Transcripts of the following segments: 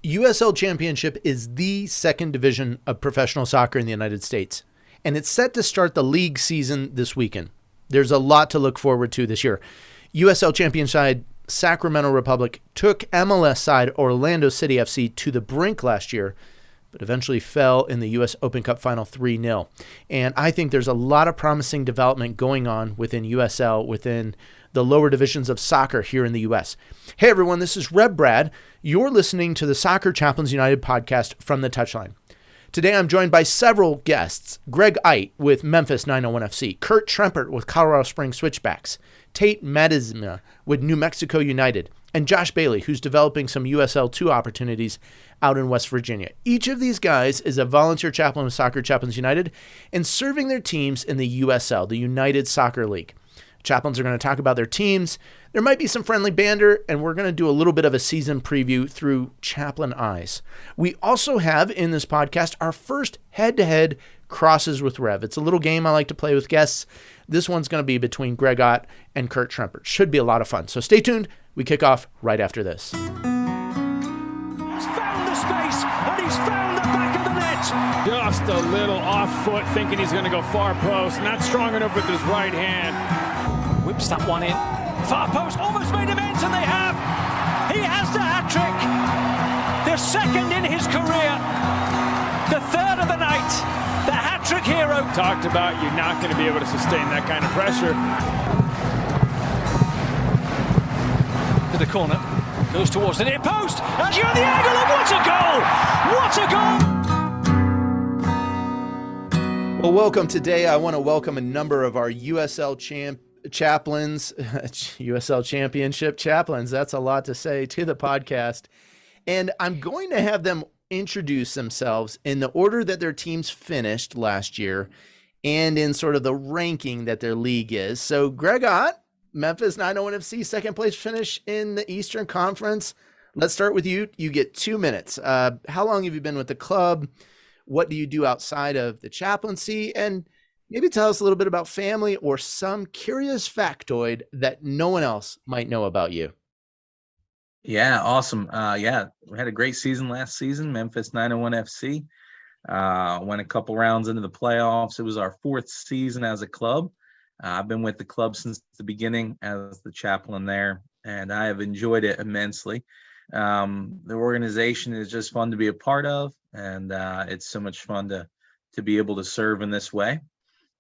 USL Championship is the second division of professional soccer in the United States, and it's set to start the league season this weekend. There's a lot to look forward to this year. USL champion side Sacramento Republic took MLS side Orlando City FC to the brink last year, but eventually fell in the U.S. Open Cup final 3-0. And I think there's a lot of promising development going on within USL, within the lower divisions of soccer here in the U.S. Hey everyone, this is Reb Brad. You're listening to the Soccer Chaplains United podcast From the Touchline. Today I'm joined by several guests: Greg Aydt with Memphis 901 FC, Kurt Trempert with Colorado Springs Switchbacks, Tate Madizma with New Mexico United, and Josh Bailey, who's developing some USL 2 opportunities out in West Virginia. Each of these guys is a volunteer chaplain with Soccer Chaplains United and serving their teams in the USL, the United Soccer League. Chaplains are going to talk about their teams. There might be some friendly banter, and we're going to do a little bit of a season preview through chaplain eyes. We also have in this podcast our first head-to-head crosses with Rev. It's a little game I like to play with guests. This one's going to be between Greg Aydt and Kurt Trempert. Should be a lot of fun. So stay tuned. We kick off right after this. He's found the space, and he's found the back of the net. Just a little off foot, thinking he's going to go far post. Not strong enough with his right hand. Whips that one in. Far post, almost made him ends, and they have. He has the hat-trick. The second in his career. The third of the night. The hat-trick hero. Talked about you're not going to be able to sustain that kind of pressure. To the corner. Goes towards the near post. And you're the angle, and what a goal! What a goal! Well, welcome today. I want to welcome a number of our USL chaplains, USL Championship chaplains. That's a lot to say to the podcast. And I'm going to have them introduce themselves in the order that their teams finished last year and in sort of the ranking that their league is. So Greg Aydt, Memphis 901 FC, second place finish in the Eastern Conference. Let's start with you. You get 2 minutes. How long have you been with the club? What do you do outside of the chaplaincy? And maybe tell us a little bit about family or some curious factoid that no one else might know about you. Yeah, awesome. We had a great season last season, Memphis 901 FC. Went a couple rounds into the playoffs. It was our fourth season as a club. I've been with the club since the beginning as the chaplain there, and I have enjoyed it immensely. The organization is just fun to be a part of, and it's so much fun to be able to serve in this way.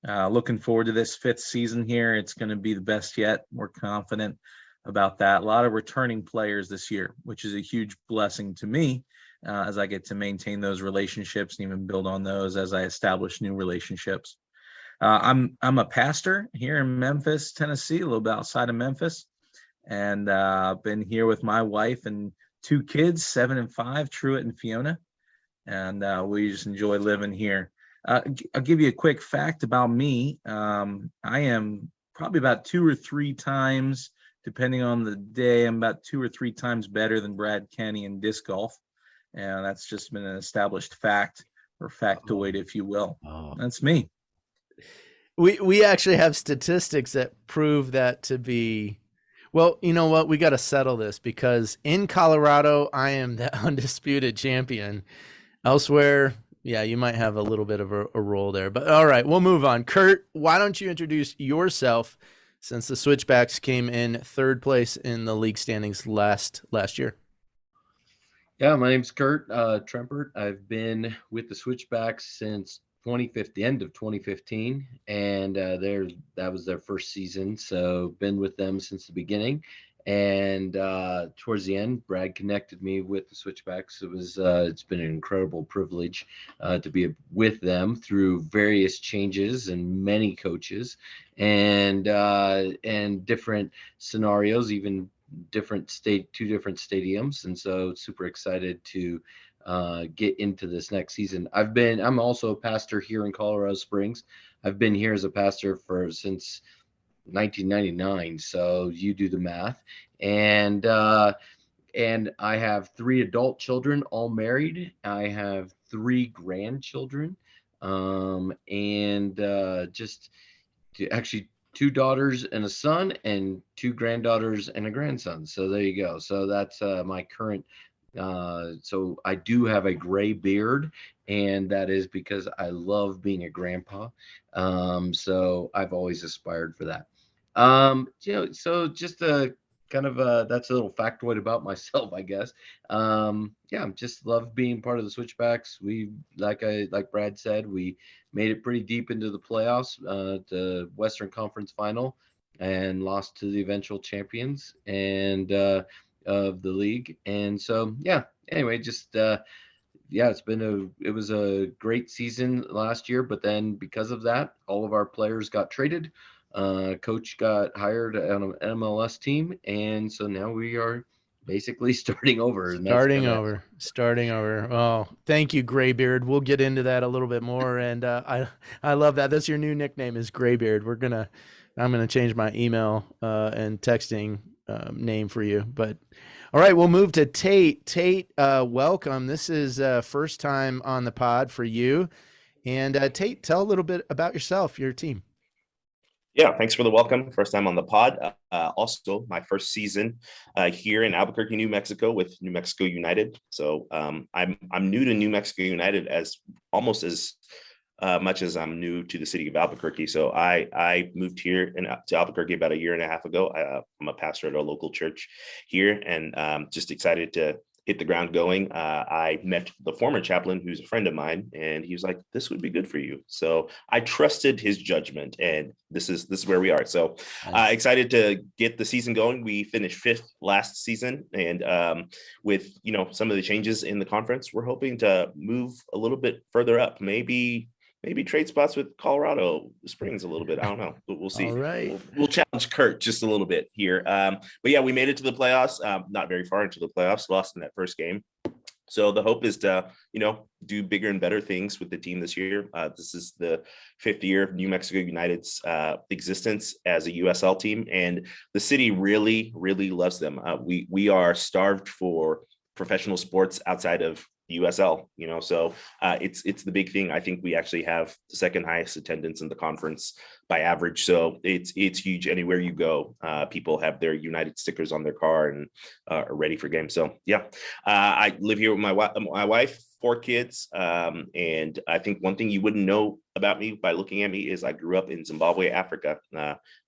Looking forward to this fifth season here. It's going to be the best yet. We're confident about that. A lot of returning players this year, which is a huge blessing to me as I get to maintain those relationships and even build on those as I establish new relationships. I'm a pastor here in Memphis, Tennessee, a little bit outside of Memphis, and been here with my wife and 2 kids, 7 and 5, Truett and Fiona, and we just enjoy living here. I'll give you a quick fact about me. I am probably about 2 or 3 times, depending on the day, I'm about 2 or 3 times better than Brad Kenney in disc golf, and that's just been an established fact or factoid, if you will. That's me. We actually have statistics that prove that to be, well, you know what? We got to settle this because in Colorado, I am the undisputed champion. Elsewhere, yeah, you might have a little bit of a role there. But all right, we'll move on. Kurt, why don't you introduce yourself since the Switchbacks came in third place in the league standings last year? Yeah, my name's Kurt Trempert. I've been with the Switchbacks since the end of 2015, and that was their first season, so been with them since the beginning. And towards the end, Brad connected me with the Switchbacks. It's been an incredible privilege to be with them through various changes and many coaches and different scenarios, even two different stadiums. And so super excited to get into this next season. I'm also a pastor here in Colorado Springs. I've been here as a pastor since 1999. So you do the math. And I have 3 adult children, all married. I have 3 grandchildren. Actually 2 daughters and a son, and 2 granddaughters and a grandson. So there you go. So that's my current So I do have a gray beard, and that is because I love being a grandpa. So I've always aspired for that. So just a kind of that's a little factoid about myself, I guess. Yeah, just love being part of the Switchbacks. We like Brad said, we made it pretty deep into the playoffs, the Western Conference Final, and lost to the eventual champions and of the league. And so yeah, anyway, just yeah, it was a great season last year, but then because of that, all of our players got traded. Coach got hired on an MLS team, and so now we are basically starting over. And Starting over. Oh, thank you, Graybeard. We'll get into that a little bit more, and I love that. That's your new nickname, is Graybeard. I'm gonna change my email and texting name for you. But all right, we'll move to Tate. Tate, welcome. This is first time on the pod for you. And Tate, tell a little bit about yourself, your team. Yeah, thanks for the welcome. First time on the pod. Also, my first season here in Albuquerque, New Mexico, with New Mexico United. So I'm new to New Mexico United as almost as much as I'm new to the city of Albuquerque. So I moved here to Albuquerque about a year and a half ago. I'm a pastor at a local church here, and just excited to hit the ground going. I met the former chaplain, who's a friend of mine, and he was like, "This would be good for you." So I trusted his judgment, and this is where we are. So excited to get the season going. We finished 5th last season, and with some of the changes in the conference, we're hoping to move a little bit further up. Maybe trade spots with Colorado Springs a little bit. I don't know, but we'll see. All right. We'll challenge Kurt just a little bit here. But yeah, we made it to the playoffs, not very far into the playoffs, lost in that first game. So the hope is to, do bigger and better things with the team this year. This is the 5th year of New Mexico United's existence as a USL team, and the city really, really loves them. We are starved for professional sports outside of USL, so it's the big thing. I think we actually have the second highest attendance in the conference by average. So it's huge. Anywhere you go, people have their United stickers on their car and are ready for games. So yeah, I live here with my wife, 4 kids. And I think one thing you wouldn't know about me by looking at me is I grew up in Zimbabwe, Africa,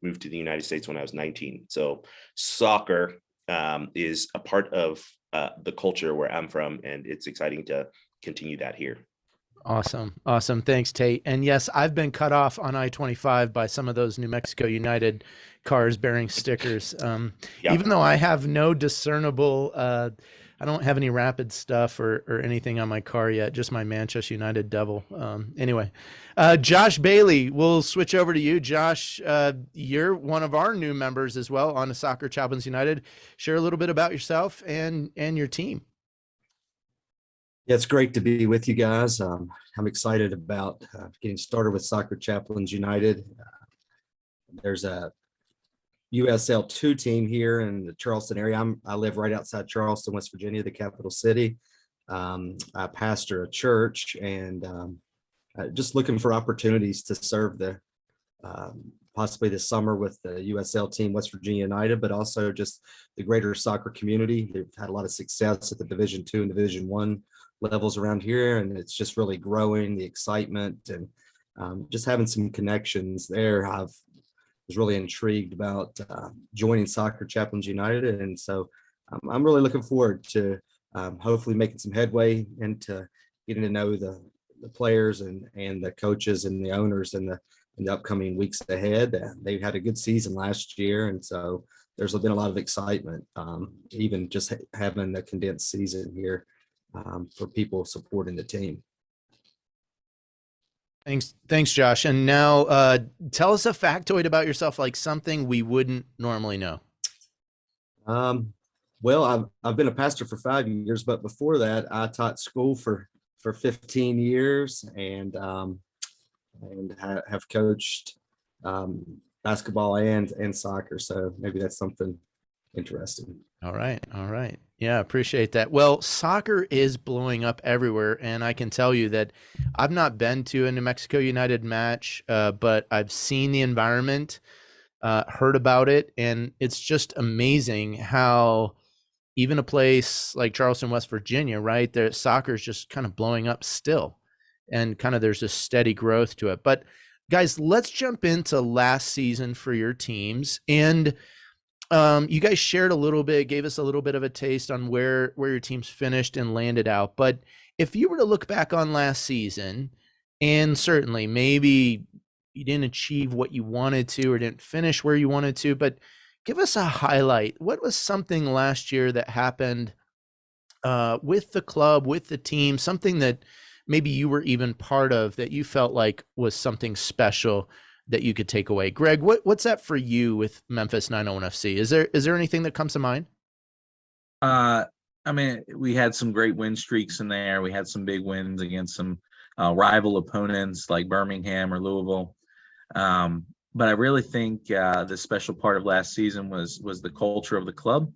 moved to the United States when I was 19. So soccer is a part of the culture where I'm from, and it's exciting to continue that here. Awesome. Thanks, Tate. And yes, I've been cut off on I-25 by some of those New Mexico United cars bearing stickers. Even though I have no discernible, I don't have any rapid stuff or anything on my car yet, just my Manchester United Devil. Anyway, Josh Bailey, we'll switch over to you. Josh, you're one of our new members as well on the Soccer Chaplains United. Share a little bit about yourself and your team. Yeah, it's great to be with you guys. I'm excited about getting started with Soccer Chaplains United. There's a USL 2 team here in the Charleston area. I live right outside Charleston, West Virginia, the capital city. I pastor a church, and just looking for opportunities to serve the possibly this summer with the USL team, West Virginia United, but also just the greater soccer community. They've had a lot of success at the Division II and Division I levels around here, and it's just really growing, the excitement, and just having some connections there. I was really intrigued about joining Soccer Chaplains United, and so I'm really looking forward to hopefully making some headway into getting to know the players and the coaches and the owners in the upcoming weeks ahead. They had a good season last year, and so there's been a lot of excitement, even just having the condensed season here for people supporting the team. Thanks, Josh. And now tell us a factoid about yourself, like something we wouldn't normally know. Well, I've been a pastor for 5 years, but before that, I taught school for 15 years and have coached basketball and soccer. So maybe that's something interesting. All right. Yeah, appreciate that. Well, soccer is blowing up everywhere, and I can tell you that I've not been to a New Mexico United match, but I've seen the environment, heard about it, and it's just amazing how even a place like Charleston, West Virginia, right? There, soccer is just kind of blowing up still, and kind of there's a steady growth to it. But guys, let's jump into last season for your teams. And you guys shared a little bit, gave us a little bit of a taste on where your teams finished and landed out. But if you were to look back on last season, and certainly maybe you didn't achieve what you wanted to or didn't finish where you wanted to, but give us a highlight. What was something last year that happened with the club, with the team, something that maybe you were even part of that you felt like was something special that you could take away? Greg, what's that for you with Memphis 901 FC? Is there anything that comes to mind? I mean, we had some great win streaks in there. We had some big wins against some rival opponents like Birmingham or Louisville. But I really think the special part of last season was the culture of the club.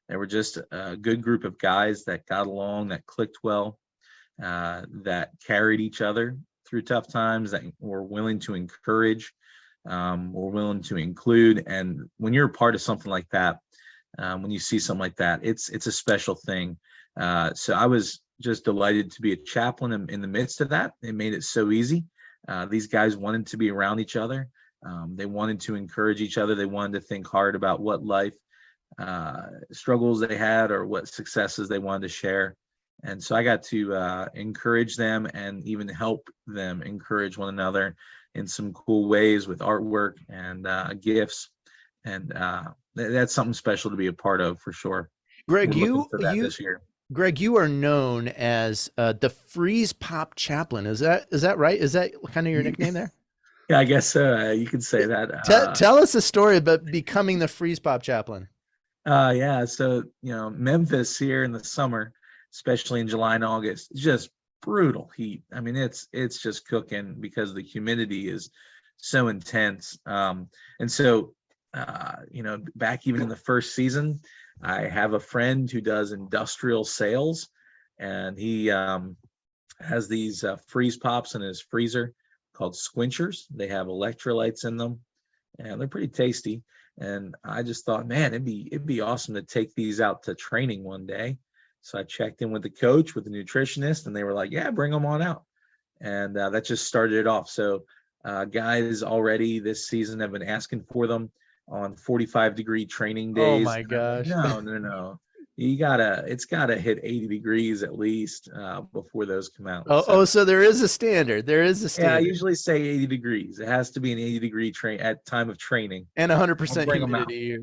They were just a good group of guys that got along, that clicked well, that carried each other through tough times, that were willing to encourage, were willing to include. And when you're a part of something like that, when you see something like that, it's a special thing. So I was just delighted to be a chaplain in the midst of that. It made it so easy. These guys wanted to be around each other. They wanted to encourage each other. They wanted to think hard about what life struggles they had or what successes they wanted to share. And so I got to encourage them and even help them encourage one another in some cool ways with artwork and gifts. And that's something special to be a part of for sure. Greg, this year. Greg, you are known as the Freeze Pop Chaplain. Is that right? Is that kind of your nickname there? Yeah, I guess you could say that. Tell us a story about becoming the Freeze Pop Chaplain. Yeah, so Memphis here in the summer, especially in July and August, just brutal heat. I mean, it's just cooking because the humidity is so intense. And so back even in the first season, I have a friend who does industrial sales, and he has these freeze pops in his freezer called squinchers. They have electrolytes in them, and they're pretty tasty. And I just thought, man, it'd be awesome to take these out to training one day. So I checked in with the coach, with the nutritionist, and they were like, yeah, bring them on out. And that just started it off. So guys already this season have been asking for them on 45-degree training days. Oh my gosh. No. It's gotta hit 80 degrees at least before those come out. So there is a standard. Yeah, I usually say 80 degrees. It has to be an 80-degree train at time of training. And 100% humidity.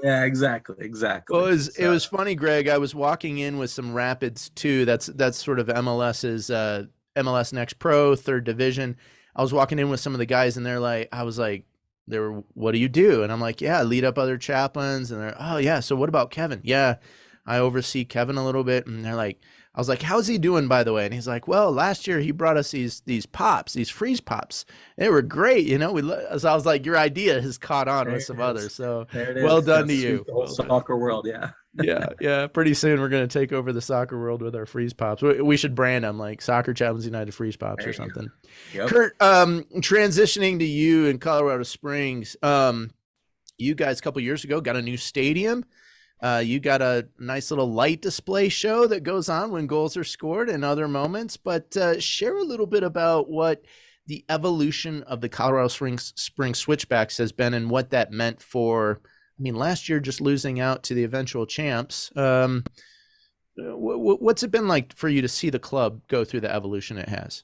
Yeah, exactly. Well, it was funny, Greg. I was walking in with some Rapids too. That's sort of MLS's MLS Next Pro, third division. I was walking in with some of the guys, and they were, what do you do? And I'm like, yeah, I lead up other chaplains. And they're, oh yeah, so what about Kevin? Yeah, I oversee Kevin a little bit. And they're like, I was like, how's he doing, by the way? And he's like, well, last year he brought us these pops, these freeze pops. They were great, So I was like, your idea has caught on with some others. So well done to you. The whole soccer world, yeah. Yeah. Pretty soon we're going to take over the soccer world with our freeze pops. We should brand them like Soccer Chaplains United freeze pops or something. Yep. Kurt, transitioning to you in Colorado Springs, you guys a couple years ago got a new stadium. You got a nice little light display show that goes on when goals are scored and other moments, but share a little bit about what the evolution of the Colorado Springs Switchbacks has been and what that meant for, last year just losing out to the eventual champs. What's it been like for you to see the club go through the evolution it has?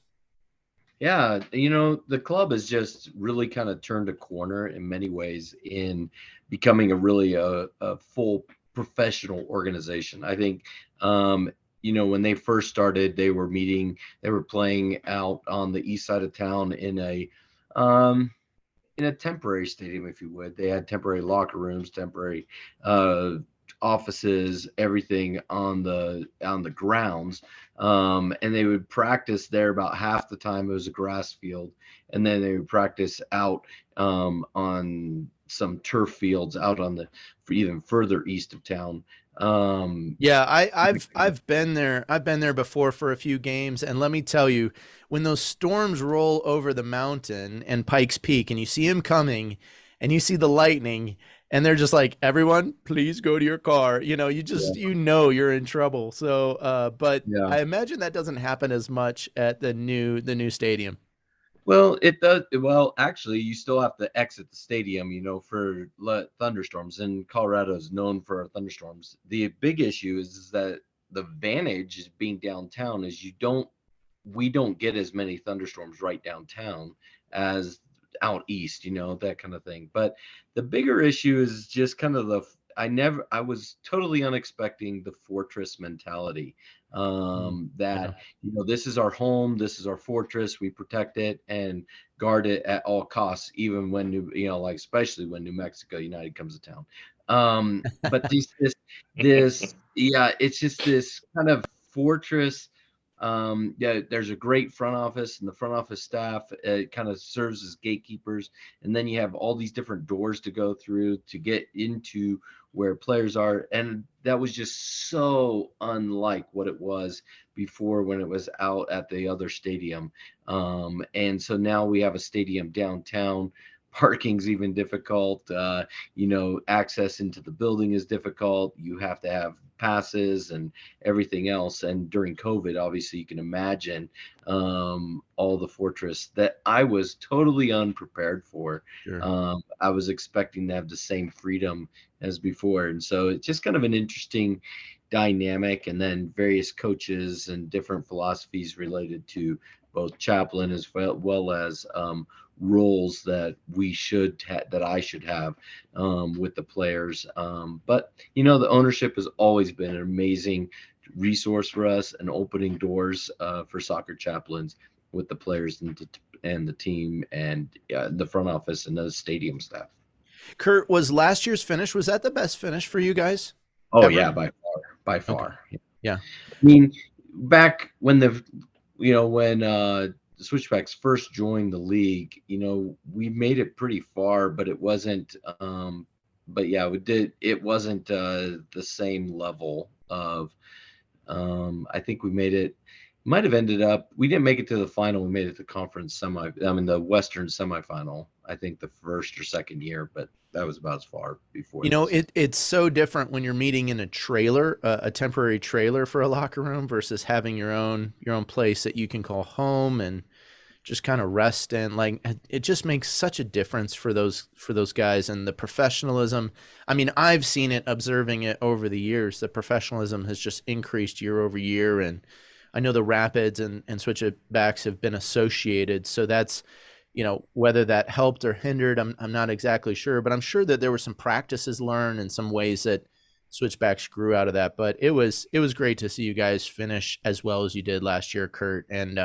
Yeah, the club has just really kind of turned a corner in many ways in becoming a full professional organization. I think, when they first started, they were playing out on the east side of town in a temporary stadium, if you would. They had temporary locker rooms, temporary offices, everything on the grounds, and they would practice there about half the time. It was a grass field, and then they would practice out on some turf fields out for even further east of town. I've been there. I've been there before for a few games, and let me tell you, when those storms roll over the mountain and Pikes Peak, and you see them coming, and you see the lightning, and they're just like, everyone, please go to your car. You just, you're in trouble. So, but Yeah. I imagine that doesn't happen as much at the new stadium. Well, it does. Well, actually, you still have to exit the stadium, for thunderstorms. And Colorado is known for our thunderstorms. The big issue is that the advantage is being downtown is we don't get as many thunderstorms right downtown as out east, that kind of thing. But the bigger issue is just kind of I was totally unexpecting the fortress mentality. That this is our home, this is our fortress, we protect it and guard it at all costs, even when especially when New Mexico United comes to town. But it's just this kind of fortress. There's a great front office, and the front office staff kind of serves as gatekeepers, and then you have all these different doors to go through to get into where players are, and that was just so unlike what it was before when it was out at the other stadium. And so now we have a stadium downtown. Parking's even difficult. Access into the building is difficult. You have to have passes and everything else. And during COVID, obviously, you can imagine all the fortress that I was totally unprepared for. Sure. I was expecting to have the same freedom as before. And so it's just kind of an interesting dynamic, and then various coaches and different philosophies related to both Chaplain as well as roles that that I should have with the players. But the ownership has always been an amazing resource for us and opening doors for Soccer Chaplains with the players and the team and the front office and the stadium staff. Kurt, was last year's finish, was that the best finish for you guys? Oh, ever? yeah, by far. Okay. Yeah. I mean, back when when the Switchbacks first joined the league, we made it pretty far, but it wasn't, it wasn't the same level of, I think we might have ended up, we didn't make it to the final. We made it to the the Western semifinal, I think the first or second year, but that was about as far before. It's so different when you're meeting in a trailer, a temporary trailer for a locker room, versus having your own place that you can call home and just kind of rest in. Like, it just makes such a difference for those guys, and the professionalism. I mean, I've seen it, observing it over the years. The professionalism has just increased year over year, and I know the Rapids and Switchbacks have been associated, so that's, whether that helped or hindered, I'm not exactly sure, but I'm sure that there were some practices learned and some ways that Switchbacks grew out of that. But it was great to see you guys finish as well as you did last year, Kurt. And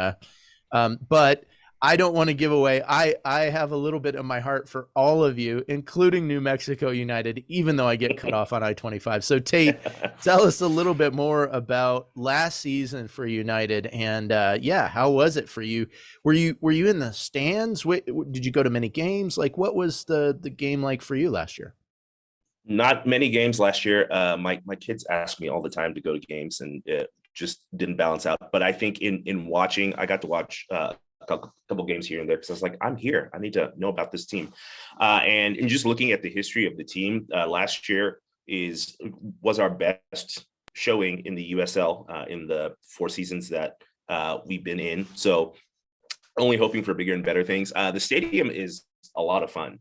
but I don't want to give away. I have a little bit of my heart for all of you, including New Mexico United, even though I get cut off on I-25. So Tate, tell us a little bit more about last season for United, and how was it for you? Were you in the stands? Did you go to many games? Like, what was the game like for you last year? Not many games last year. My kids ask me all the time to go to games, and it just didn't balance out. But I think in watching, I got to watch a couple games here and there, because I was like, I'm here. I need to know about this team. And in just looking at the history of the team, last year was our best showing in the USL in the 4 seasons that we've been in. So only hoping for bigger and better things. The stadium is a lot of fun.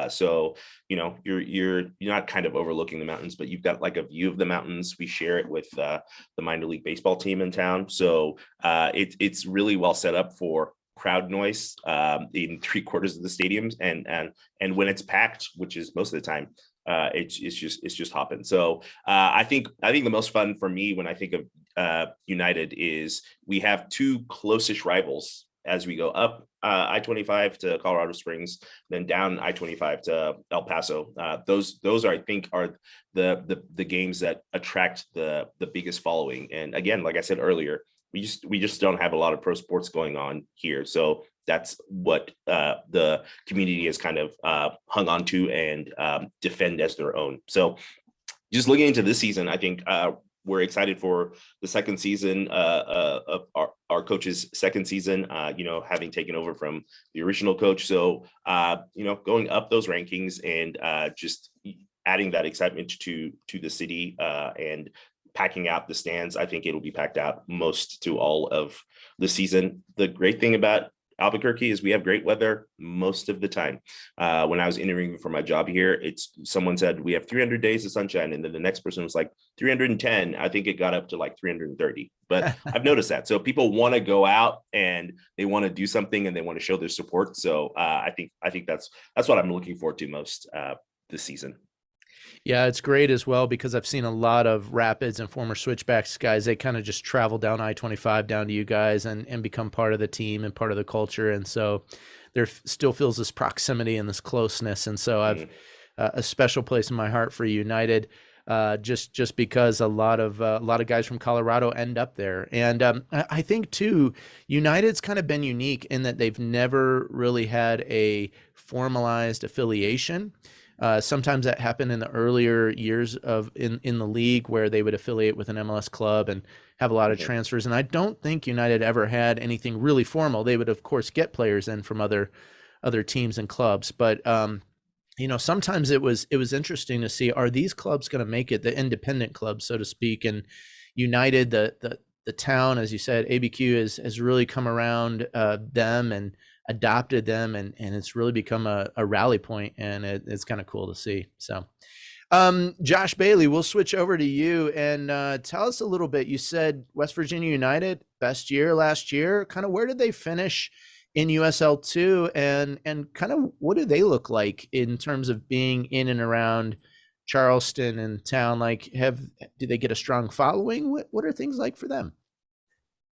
So you're not kind of overlooking the mountains, but you've got like a view of the mountains. We share it with the minor league baseball team in town. So it's really well set up for crowd noise in 3/4 of the stadiums, and when it's packed, which is most of the time, it's just hopping. So I think the most fun for me when I think of United is we have 2 closest rivals as we go up I-25 to Colorado Springs, then down I-25 to El Paso. Those are, I think, are the games that attract the biggest following. And again, like I said earlier, we just don't have a lot of pro sports going on here. So that's what the community has kind of hung on to and defend as their own. So just looking into this season, I think we're excited for the second season of our coach's second season, having taken over from the original coach. So, going up those rankings and just adding that excitement to the city and packing out the stands. I think it'll be packed out most to all of the season. The great thing about Albuquerque is we have great weather most of the time. When I was interviewing for my job here, someone said we have 300 days of sunshine, and then the next person was like 310. I think it got up to like 330. But I've noticed that. So people want to go out and they want to do something and they want to show their support. So I think that's what I'm looking forward to most this season. Yeah, it's great as well because I've seen a lot of Rapids and former Switchbacks guys. They kind of just travel down I-25 down to you guys and become part of the team and part of the culture. And so there still feels this proximity and this closeness. And so I've a special place in my heart for United, just because a lot of guys from Colorado end up there. And I think too, United's kind of been unique in that they've never really had a formalized affiliation. Sometimes that happened in the earlier years in the league where they would affiliate with an MLS club and have a lot of transfers. And I don't think United ever had anything really formal. They would, of course, get players in from other teams and clubs. But, sometimes it was interesting to see, are these clubs going to make it, the independent clubs, so to speak? And United, the town, as you said, ABQ has really come around them and adopted them, and it's really become a rally point, and it's kind of cool to see. So Josh Bailey, we'll switch over to you and tell us a little bit. You said West Virginia United, best year last year. Kind of where did they finish in USL 2, and kind of what do they look like in terms of being in and around Charleston and town? Like, do they get a strong following? What are things like for them?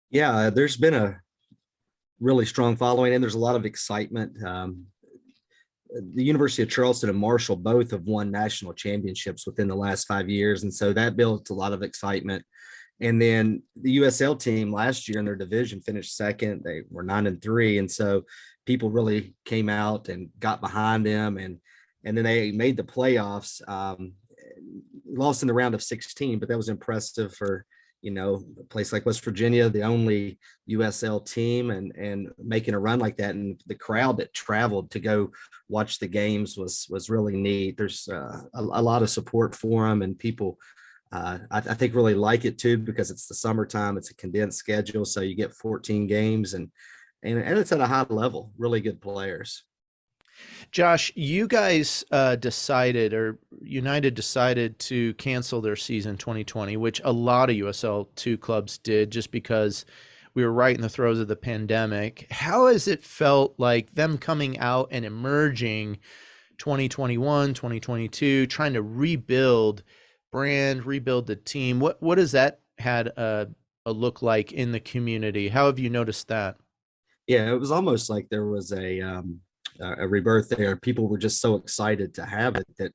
Yeah, there's been a really strong following, and there's a lot of excitement. The University of Charleston and Marshall both have won national championships within the last 5 years, and so that built a lot of excitement. And then the USL team last year in their division finished second. They were 9-3, and so people really came out and got behind them, and then they made the playoffs. Lost in the round of 16, but that was impressive for a place like West Virginia, the only USL team, and making a run like that. And the crowd that traveled to go watch the games was really neat. There's a lot of support for them, and people, I think, really like it too, because it's the summertime. It's a condensed schedule, so you get 14 games, and it's at a high level. Really good players. Josh, you guys United decided to cancel their season 2020, which a lot of USL 2 clubs did, just because we were right in the throes of the pandemic. How has it felt like them coming out and emerging 2021, 2022, trying to rebuild the team? What has that had a look like in the community? How have you noticed that? Yeah, it was almost like there was a rebirth there. People were just so excited to have it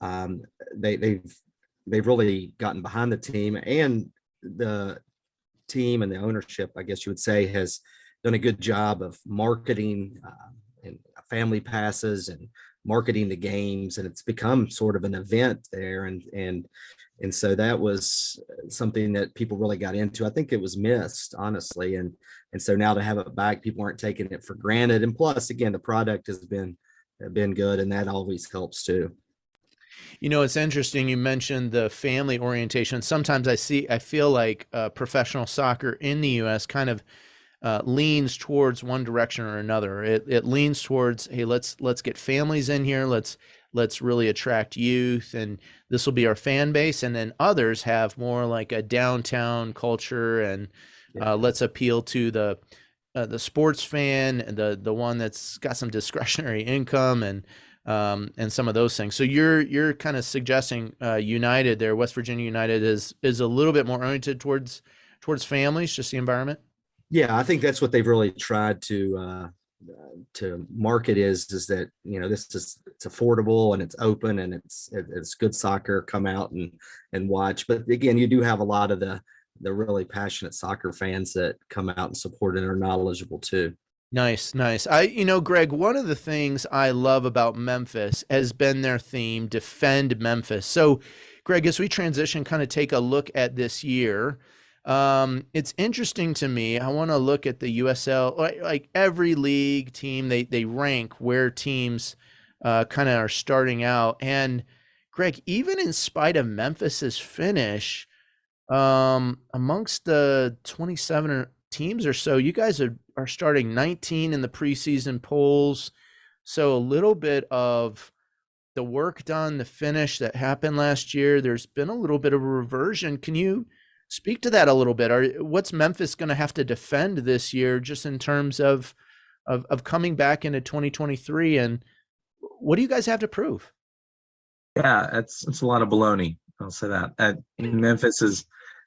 that they've really gotten behind the team, and the team and the ownership, I guess you would say, has done a good job of marketing and family passes and marketing the games, and it's become sort of an event there, and so that was something that people really got into. I think it was missed, honestly, and so now to have it back, people aren't taking it for granted. And plus, again, the product has been good, and that always helps too. It's interesting. You mentioned the family orientation. Sometimes I feel like professional soccer in the U.S. kind of leans towards one direction or another. It leans towards, hey, let's get families in here. Let's really attract youth, and this will be our fan base. And then others have more like a downtown culture, and let's appeal to the sports fan, the one that's got some discretionary income and some of those things. So you're kind of suggesting United there, West Virginia United is a little bit more oriented towards families, just the environment. Yeah, I think that's what they've really tried to market is that, it's affordable and it's open and it's good soccer. Come out and watch. But again, you do have a lot of the really passionate soccer fans that come out and support and are knowledgeable too. Nice. Greg, one of the things I love about Memphis has been their theme, Defend Memphis. So, Greg, as we transition, kind of take a look at this year, it's interesting to me. I want to look at the USL, like every league team, they rank where teams kind of are starting out. And Greg, even in spite of Memphis's finish, amongst the 27 teams or so, you guys are starting 19 in the preseason polls. So a little bit of the work done, the finish that happened last year, there's been a little bit of a reversion. Can you speak to that a little bit? What's Memphis going to have to defend this year, just in terms of coming back into 2023, and what do you guys have to prove? Yeah, it's a lot of baloney. I'll say that. Memphis is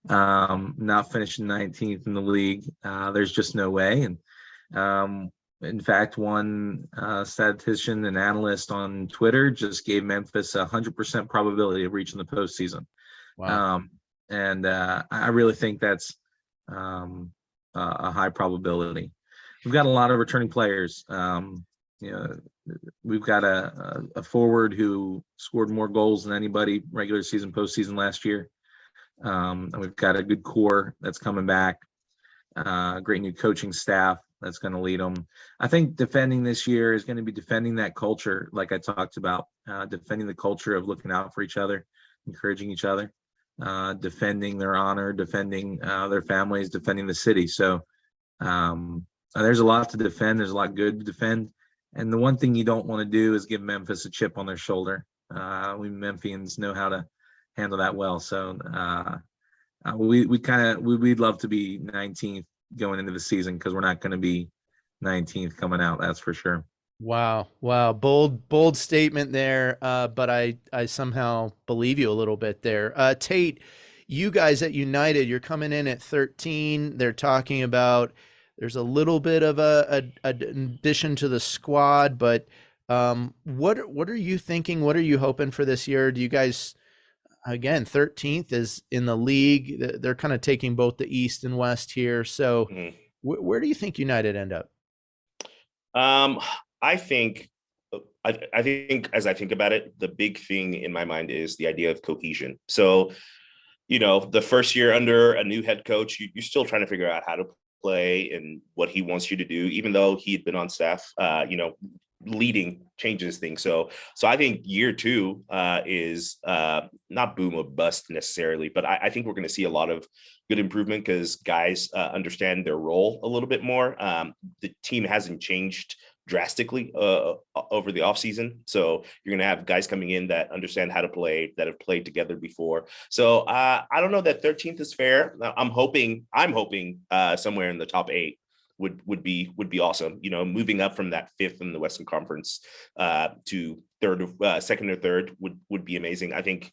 not finishing 19th in the league. There's just no way. And in fact, one statistician and analyst on Twitter just gave Memphis 100% probability of reaching the postseason. Wow. And I really think that's a high probability. We've got a lot of returning players. We've got a forward who scored more goals than anybody regular season, postseason last year. And we've got a good core that's coming back. Great new coaching staff that's going to lead them. I think defending this year is going to be defending that culture, like I talked about, defending the culture of looking out for each other, encouraging each other, defending their honor, defending their families, defending the city. So there's a lot to defend. There's a lot good to defend. And the one thing you don't want to do is give Memphis a chip on their shoulder. We Memphians know how to handle that well. So we'd love to be 19th going into the season, because we're not going to be 19th coming out. That's for sure. Wow. Bold statement there. But I somehow believe you a little bit there. Tate, you guys at United, you're coming in at 13. They're talking about there's a little bit of a addition to the squad, but what are you thinking? What are you hoping for this year? Do you guys, again, 13th is in the league. They're kind of taking both the East and West here. So where do you think United end up? I think as I think about it, the big thing in my mind is the idea of cohesion. So, the first year under a new head coach, you're still trying to figure out how to play and what he wants you to do, even though he had been on staff, leading changes things. So I think year two is not boom or bust necessarily, but I think we're going to see a lot of good improvement because guys understand their role a little bit more. The team hasn't changed drastically over the offseason. So you're going to have guys coming in that understand how to play, that have played together before. So I don't know that 13th is fair. I'm hoping somewhere in the top 8 would be awesome. Moving up from that 5th in the Western Conference to second or third would be amazing. I think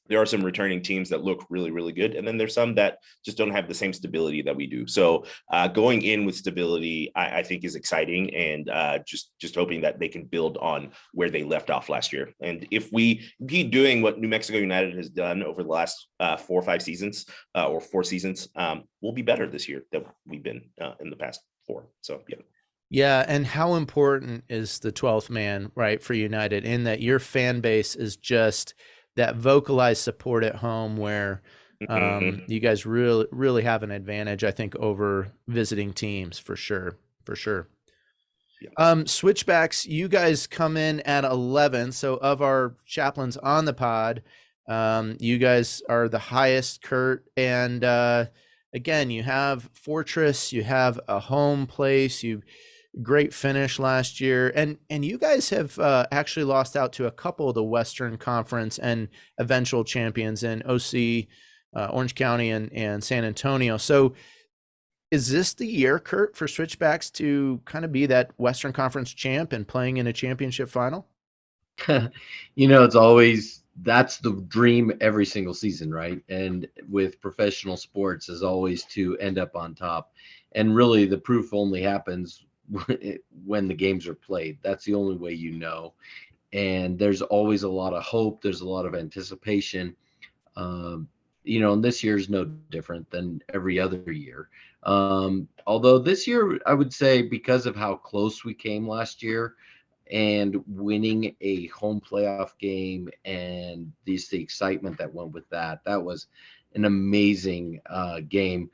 there are some returning teams that look really, really good. And then there's some that just don't have the same stability that we do. So going in with stability, I think is exciting, and just hoping that they can build on where they left off last year. And if we keep doing what New Mexico United has done over the last 4 or 5 seasons or 4 seasons, we'll be better this year than we've been in the past 4. So, yeah. Yeah, and how important is the 12th man, right, for United, in that your fan base is just that vocalized support at home, where you guys really have an advantage, I think, over visiting teams for sure. Yeah. Switchbacks, you guys come in at 11. So of our chaplains on the pod, you guys are the highest, Kurt. And again, you have Fortress, you have a home place, great finish last year, and you guys have actually lost out to a couple of the Western Conference and eventual champions in OC, Orange County, and San Antonio. So is this the year, Kurt, for Switchbacks to kind of be that Western Conference champ and playing in a championship final? It's always, that's the dream every single season, right? And with professional sports is always to end up on top. And really the proof only happens when the games are played. That's the only way and there's always a lot of hope, there's a lot of anticipation, and this year is no different than every other year, although this year I would say, because of how close we came last year and winning a home playoff game and the excitement that went with that was an amazing game.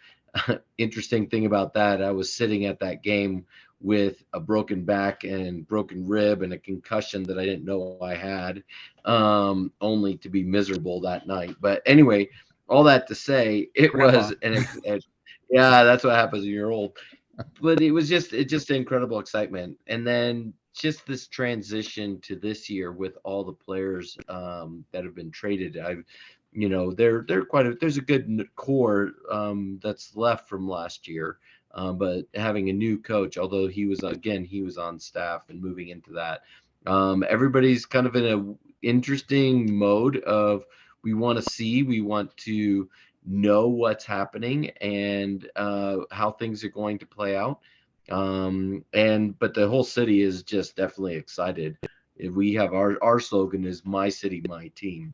interesting thing about that, I was sitting at that game with a broken back and broken rib and a concussion that I didn't know I had, only to be miserable that night. But anyway, all that to say, it Grandpa. was yeah, that's what happens when you're old. But it's just incredible excitement. And then just this transition to this year with all the players that have been traded. There's a good core that's left from last year. But having a new coach, although he was on staff and moving into that, everybody's kind of in a interesting mode of we want to know what's happening and how things are going to play out. But the whole city is just definitely excited. We have our slogan is "My City, My Team."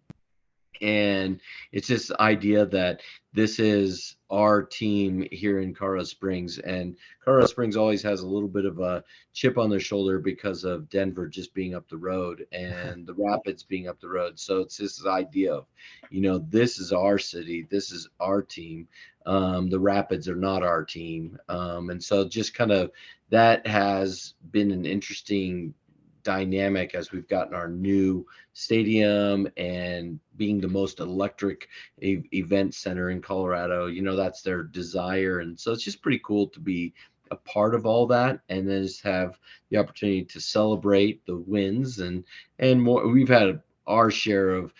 And it's this idea that this is our team here in Colorado Springs. And Colorado Springs always has a little bit of a chip on their shoulder because of Denver just being up the road and the Rapids being up the road. So it's this idea of, this is our city. This is our team. The Rapids are not our team. And so just kind of that has been an interesting dynamic as we've gotten our new stadium and being the most electric event center in Colorado. That's their desire. And so it's just pretty cool to be a part of all that and then just have the opportunity to celebrate the wins and more. We've had our share of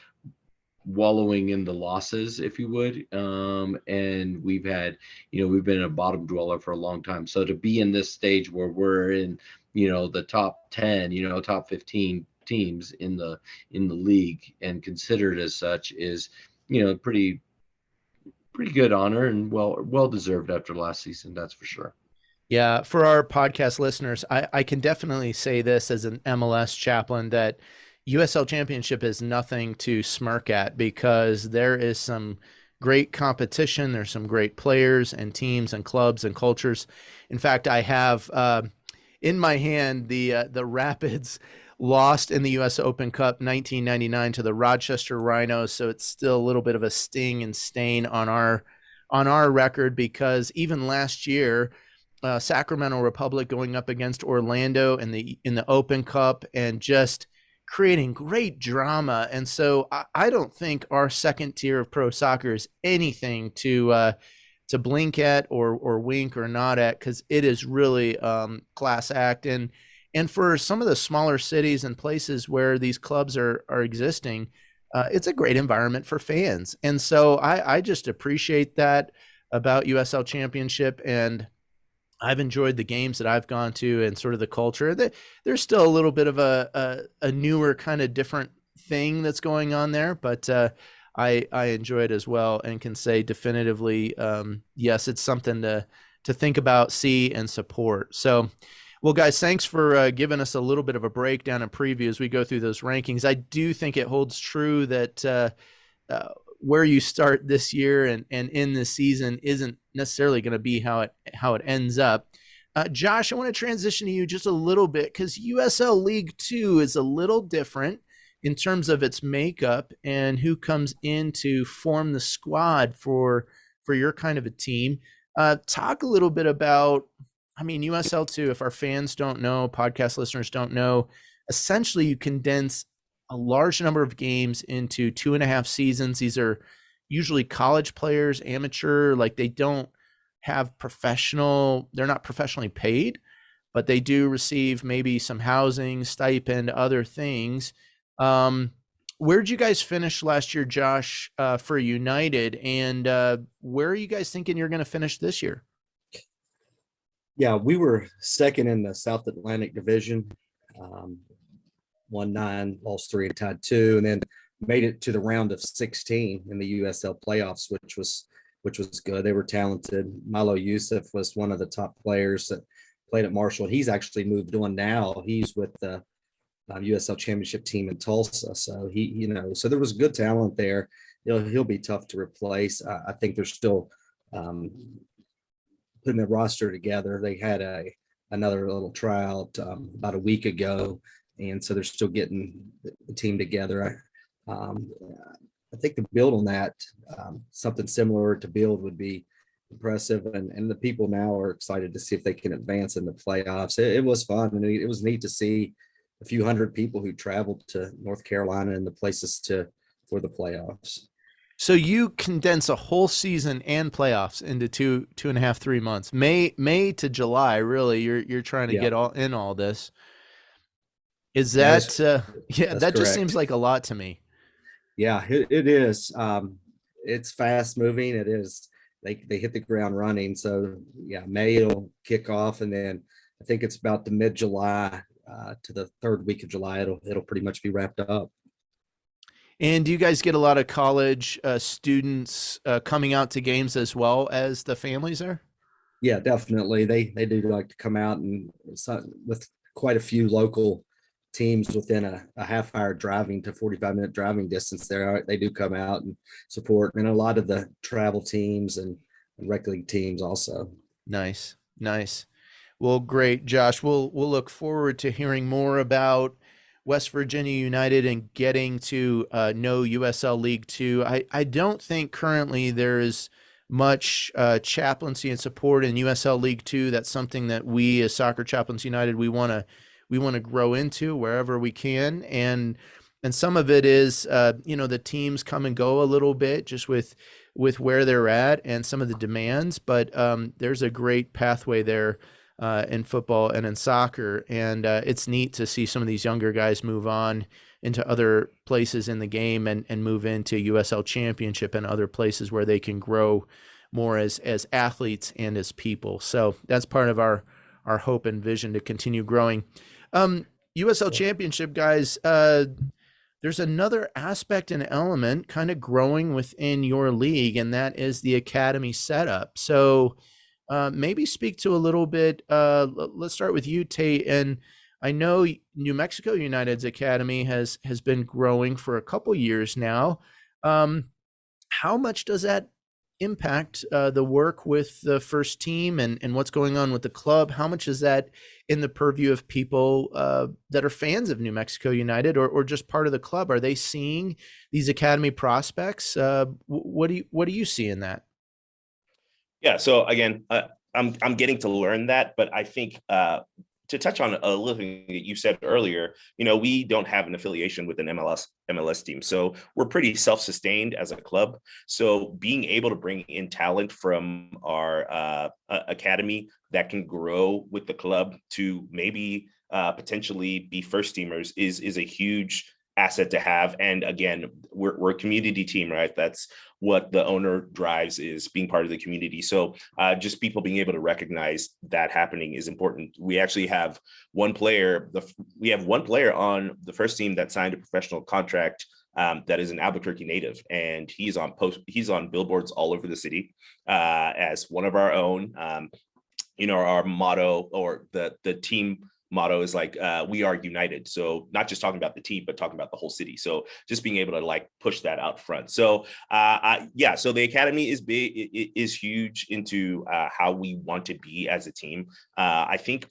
wallowing in the losses, if you would. And we've had, we've been a bottom dweller for a long time. So to be in this stage where we're in, the top 10, top 15 teams in the league and considered as such is, pretty good honor and well deserved after last season. That's for sure. Yeah. For our podcast listeners, I can definitely say this as an MLS chaplain that USL Championship is nothing to smirk at because there is some great competition. There's some great players and teams and clubs and cultures. In fact, I have in my hand the Rapids lost in the U.S. Open Cup 1999 to the Rochester Rhinos, so it's still a little bit of a sting and stain on our record because even last year, Sacramento Republic going up against Orlando in the Open Cup and just creating great drama. And so I don't think our second tier of pro soccer is anything to blink at or wink or nod at, because it is really class act. And for some of the smaller cities and places where these clubs are existing, it's a great environment for fans. And so I just appreciate that about USL Championship. And I've enjoyed the games that I've gone to and sort of the culture. There's still a little bit of a newer kind of different thing that's going on there, but I enjoy it as well and can say definitively, yes, it's something to think about, see, and support. So, well, guys, thanks for giving us a little bit of a breakdown and preview as we go through those rankings. I do think it holds true that where you start this year and in this season isn't necessarily going to be how it ends up. Josh, I want to transition to you just a little bit because USL League 2 is a little different in terms of its makeup and who comes in to form the squad for your kind of a team. Talk a little bit about, USL 2, if our fans don't know, podcast listeners don't know, essentially you condense a large number of games into 2.5 seasons. These are usually college players, amateur, like they don't have they're not professionally paid, but they do receive maybe some housing, stipend, other things. Where'd you guys finish last year, Josh, for United? And where are you guys thinking you're going to finish this year? Yeah, we were second in the South Atlantic Division. Won 9, lost 3, and tied 2, and then made it to the round of 16 in the USL playoffs, which was good. They were talented. Milo Youssef was one of the top players that played at Marshall. He's actually moved on now. He's with the USL Championship team in Tulsa. So so there was good talent there. He'll be tough to replace. I think they're still putting the roster together. They had another little tryout about a week ago. And so they're still getting the team together. I think to build on that, something similar to build would be impressive. And the people now are excited to see if they can advance in the playoffs. It was fun. And it was neat to see a few hundred people who traveled to North Carolina and the places for the playoffs. So you condense a whole season and playoffs into 2.5, 3 months, May to July. Really, you're trying to get all this. Is that that correct. just seems like a lot to me. Yeah, it is. It's fast moving. It is. They hit the ground running. So yeah, May it'll kick off, and then I think it's about the mid-July to the third week of July. It'll pretty much be wrapped up. And do you guys get a lot of college students coming out to games as well as the families there? Yeah, definitely. They do like to come out, and with quite a few local teams within a half-hour driving to 45-minute driving distance there, they do come out and support, and a lot of the travel teams and rec league teams also. Nice. Well, great, Josh. We'll look forward to hearing more about West Virginia United and getting to know USL League Two. I don't think currently there is much chaplaincy and support in USL League Two. That's something that we as Soccer Chaplains United we want to grow into wherever we can, and some of it is the teams come and go a little bit just with where they're at and some of the demands, but there's a great pathway there in football and in soccer, and it's neat to see some of these younger guys move on into other places in the game and move into USL-Championship and other places where they can grow more as athletes and as people. So that's part of our hope and vision to continue growing. USL-Championship, guys, there's another aspect and element kind of growing within your league, and that is the academy setup. So maybe speak to a little bit. Let's start with you, Tate. And I know New Mexico United's academy has been growing for a couple years now. How much does that impact the work with the first team and what's going on with the club? How much is that in the purview of people that are fans of New Mexico United or just part of the club? Are they seeing these academy prospects? What do you see in that? Yeah. So again, I'm getting to learn that, but I think to touch on a little thing that you said earlier, we don't have an affiliation with an MLS team. So we're pretty self-sustained as a club. So being able to bring in talent from our academy that can grow with the club to maybe potentially be first teamers is a huge asset to have. And again, we're a community team, right? That's what the owner drives, is being part of the community. So just people being able to recognize that happening is important. We actually have one player on the first team that signed a professional contract that is an Albuquerque native, and he's on billboards all over the city as one of our own. Our motto, or the team motto, is like we are united. So not just talking about the team, but talking about the whole city. So just being able to push that out front. So so the academy is huge into how we want to be as a team. I think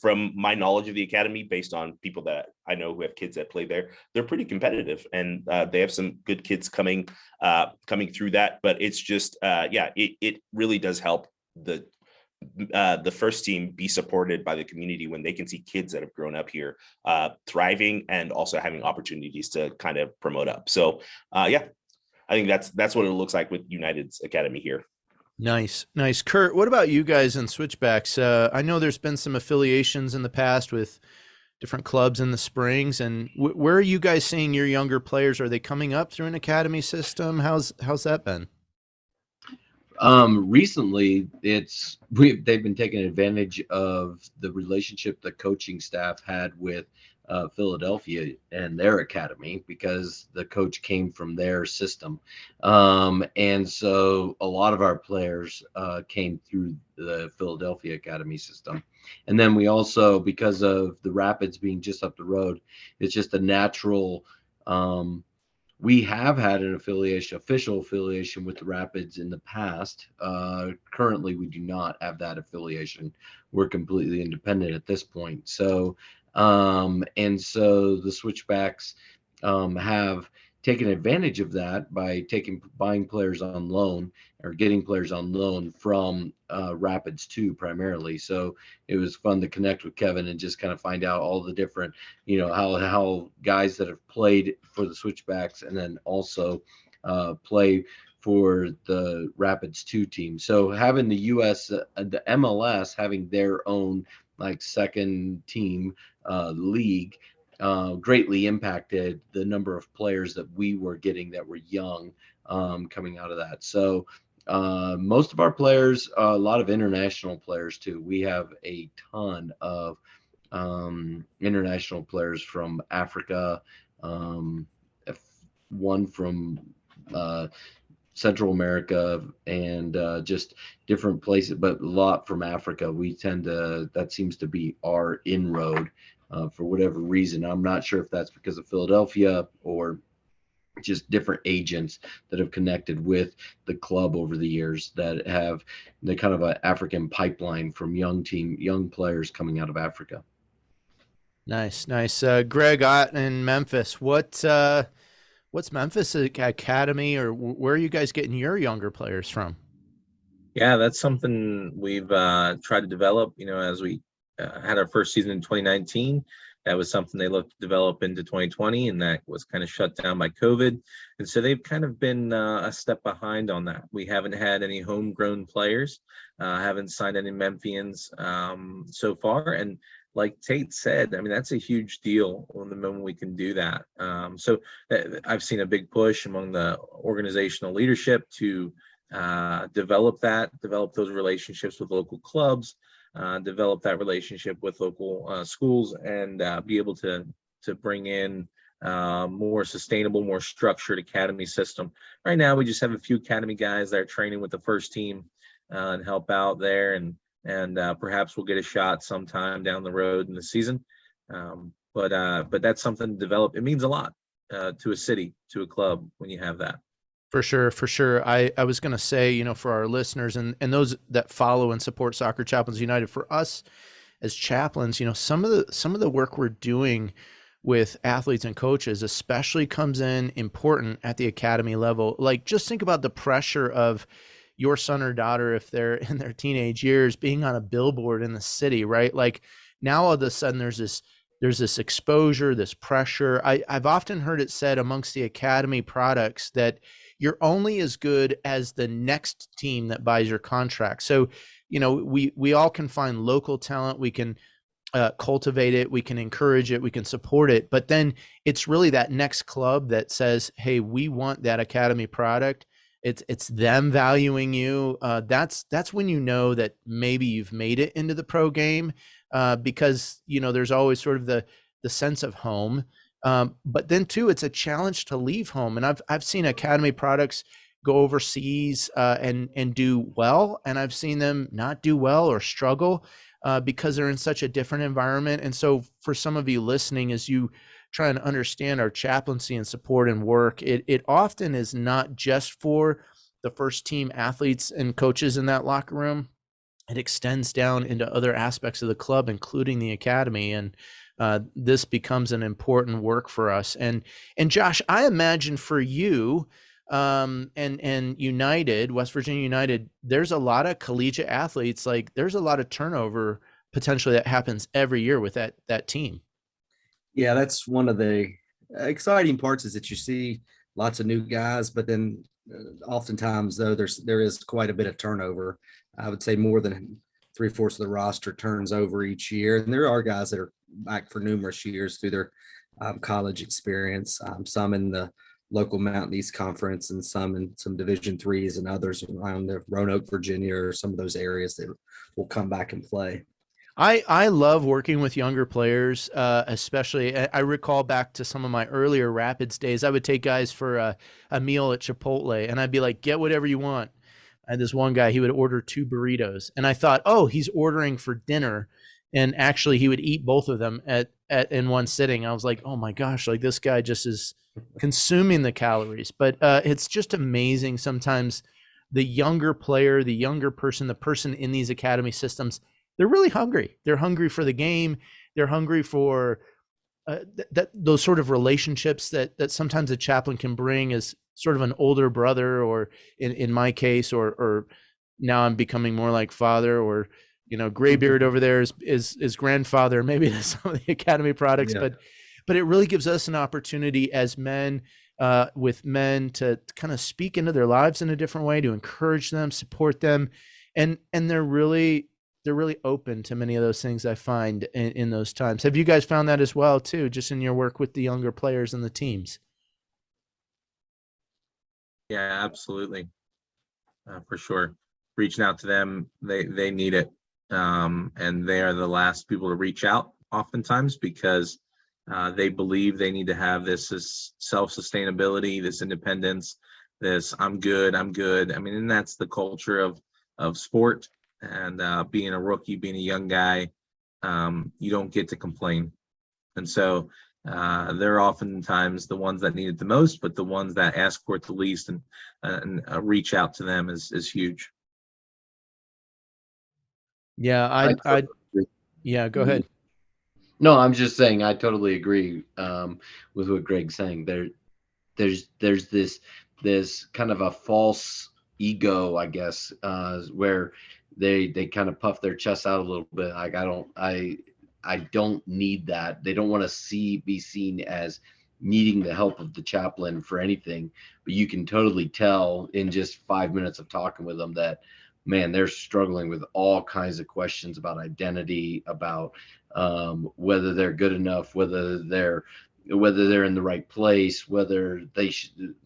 from my knowledge of the academy, based on people that I know who have kids that play there, they're pretty competitive, and they have some good kids coming through that. But it's just it really does help the first team be supported by the community when they can see kids that have grown up here thriving and also having opportunities to kind of promote up. So I think that's what it looks like with United's academy here. Nice. Kurt, what about you guys in Switchbacks? I know there's been some affiliations in the past with different clubs in the Springs, and where are you guys seeing your younger players? Are they coming up through an academy system? How's that been? Recently they've been taking advantage of the relationship the coaching staff had with Philadelphia and their academy, because the coach came from their system. And so a lot of our players came through the Philadelphia academy system. And then we also, because of the Rapids being just up the road, it's just a natural, we have had an official affiliation with the Rapids in the past. Currently, we do not have that affiliation. We're completely independent at this point. So, and so the Switchbacks have taken advantage of that by buying players on loan or getting players on loan from Rapids too, primarily. So it was fun to connect with Kevin and just kind of find out all the different, how guys that have played for the Switchbacks and then also play for the Rapids 2 team. So having the the MLS having their own like second team league greatly impacted the number of players that we were getting that were young coming out of that. So most of our players, a lot of international players too. We have a ton of international players from Africa, one from Central America, and just different places, but a lot from Africa. That seems to be our inroad for whatever reason. I'm not sure if that's because of Philadelphia or just different agents that have connected with the club over the years that have the kind of an African pipeline from young players coming out of Africa. Nice. Greg Aydt in Memphis. What's Memphis Academy, or where are you guys getting your younger players from? Yeah, that's something we've tried to develop. As we had our first season in 2019, that was something they looked to develop into 2020, and that was kind of shut down by COVID. And so they've kind of been a step behind on that. We haven't had any homegrown players, haven't signed any Memphians so far. And like Tate said, I mean, that's a huge deal on the moment we can do that. So I've seen a big push among the organizational leadership to develop those relationships with local clubs, develop that relationship with local schools, and be able to bring in more sustainable, more structured academy system. Right now, we just have a few academy guys that are training with the first team and help out there, and perhaps we'll get a shot sometime down the road in the season. But that's something to develop. It means a lot to a city, to a club when you have that. For sure. I was going to say, for our listeners and those that follow and support Soccer Chaplains United, for us as chaplains, some of the work we're doing with athletes and coaches especially comes in important at the academy level. Like, just think about the pressure of your son or daughter, if they're in their teenage years, being on a billboard in the city, right? Like, now all of a sudden there's this exposure, this pressure. I've often heard it said amongst the academy products that you're only as good as the next team that buys your contract. So, we all can find local talent. We can cultivate it. We can encourage it. We can support it. But then it's really that next club that says, hey, we want that academy product. It's them valuing you. That's when you know that maybe you've made it into the pro game, because there's always sort of the sense of home. But then too, it's a challenge to leave home. And I've seen academy products go overseas and do well, and I've seen them not do well or struggle because they're in such a different environment. And so for some of you listening, as you try and understand our chaplaincy and support and work, it often is not just for the first team athletes and coaches in that locker room. It extends down into other aspects of the club, including the academy. And this becomes an important work for us. And Josh, I imagine for you and United, West Virginia United, there's a lot of collegiate athletes. Like, there's a lot of turnover potentially that happens every year with that team. Yeah, that's one of the exciting parts, is that you see lots of new guys, but then oftentimes though there is quite a bit of turnover. I would say more than 3/4 of the roster turns over each year, and there are guys that are back for numerous years through their college experience. Some in the local Mountain East Conference, and some in some Division IIIs, and others around the Roanoke, Virginia, or some of those areas that will come back and play. I love working with younger players, especially. I recall back to some of my earlier Rapids days. I would take guys for a meal at Chipotle, and I'd be like, get whatever you want. I had this one guy, he would order 2 burritos, and I thought, oh, he's ordering for dinner. And actually he would eat both of them in one sitting. I was like, oh my gosh, like, this guy just is consuming the calories. But it's just amazing sometimes the younger player, the younger person, the person in these academy systems, they're really hungry. They're hungry for the game. They're hungry for those sort of relationships that sometimes a chaplain can bring as sort of an older brother, or in my case, or now I'm becoming more like father, or, Graybeard over there is grandfather, maybe to some of the Academy products, Yeah. but it really gives us an opportunity as men, with men, to kind of speak into their lives in a different way, to encourage them, support them. And they're really open to many of those things I find in those times. Have you guys found that as well too, just in your work with the younger players and the teams? Yeah, absolutely. For sure. Reaching out to them, they need it. And they are the last people to reach out oftentimes, because they believe they need to have this self-sustainability, this independence, this I'm good. I mean, and that's the culture of sport. And being a rookie, being a young guy, you don't get to complain. And so they're oftentimes the ones that need it the most, but the ones that ask for it the least, and reach out to them is huge. Yeah, yeah, go ahead. No, I'm just saying I totally agree with what Greg's saying. There's this kind of a false ego, I guess, where they kind of puff their chest out a little bit. Like I don't need that. They don't want to be seen as needing the help of the chaplain for anything, but you can totally tell in just 5 minutes of talking with them that, man, they're struggling with all kinds of questions about identity, about whether they're good enough, whether they're in the right place, whether they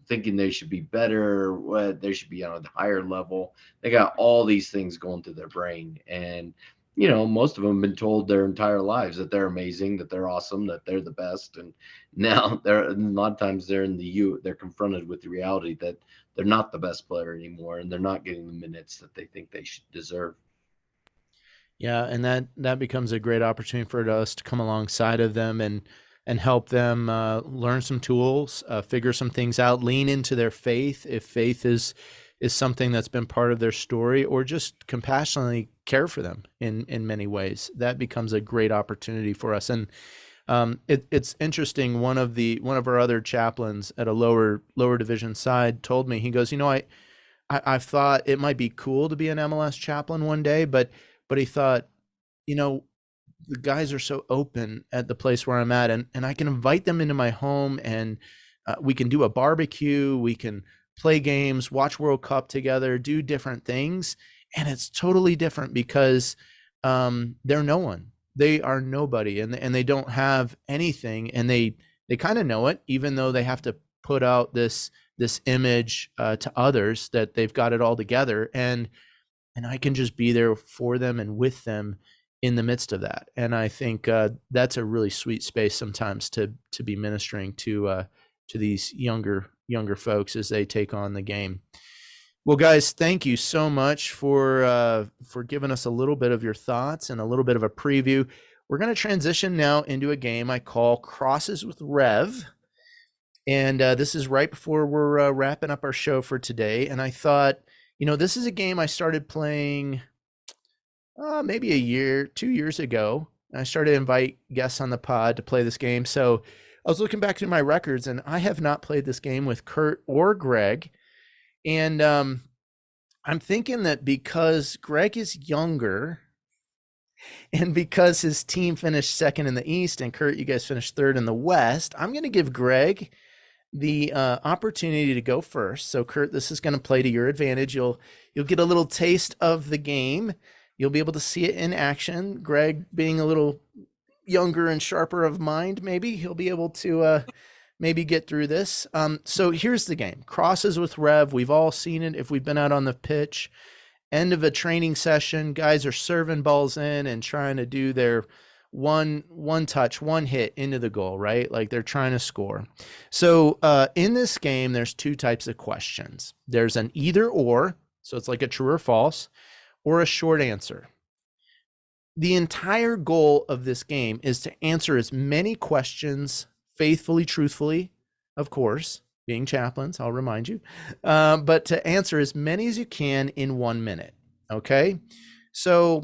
thinking they should be better, what they should be on a higher level. They got all these things going through their brain. And, most of them have been told their entire lives that they're amazing, that they're awesome, that they're the best. And now a lot of times they're confronted with the reality that they're not the best player anymore, and they're not getting the minutes that they think they should deserve. Yeah, and that becomes a great opportunity for us to come alongside of them and help them learn some tools, figure some things out, lean into their faith if faith is something that's been part of their story, or just compassionately care for them in many ways. That becomes a great opportunity for us. And it's interesting. One of our other chaplains at a lower division side told me, he goes, I've thought it might be cool to be an MLS chaplain one day, but he thought, the guys are so open at the place where I'm at, and I can invite them into my home, and we can do a barbecue, we can play games, watch World Cup together, do different things. And it's totally different because they're no one. They are nobody, and they don't have anything, and they kind of know it, even though they have to put out this image to others that they've got it all together. And I can just be there for them and with them in the midst of that. And I think that's a really sweet space sometimes to be ministering to these younger folks as they take on the game. Well, guys, thank you so much for giving us a little bit of your thoughts and a little bit of a preview. We're going to transition now into a game I call Crosses with Rev. And this is right before we're wrapping up our show for today. And I thought, this is a game I started playing maybe 2 years ago. I started to invite guests on the pod to play this game. So I was looking back through my records, and I have not played this game with Kurt or Greg. And I'm thinking that because Greg is younger, and because his team finished second in the East, and Kurt, you guys finished third in the West, I'm going to give Greg the opportunity to go first. So Kurt, this is going to play to your advantage. You'll get a little taste of the game. You'll be able to see it in action. Greg, being a little younger and sharper of mind, maybe he'll be able to maybe get through this. So here's the game. Crosses with Rev. We've all seen it if we've been out on the pitch. End of a training session, guys are serving balls in and trying to do their one touch, one hit into the goal, right? Like they're trying to score. So in this game, there's two types of questions. There's an either or, so it's like a true or false, or a short answer. The entire goal of this game is to answer as many questions faithfully, truthfully, of course, being chaplains, I'll remind you, but to answer as many as you can in 1 minute. Okay. So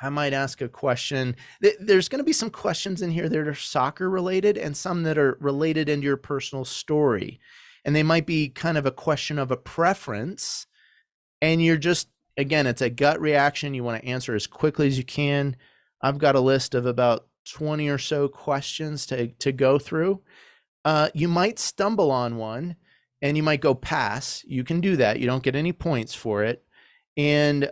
I might ask a question. There's going to be some questions in here that are soccer related and some that are related into your personal story. and they might be kind of a question of a preference. And you're just, again, it's a gut reaction. You want to answer as quickly as you can. I've got a list of about 20 or so questions to go through. You might stumble on one and you might go pass. You can do that. You don't get any points for it. And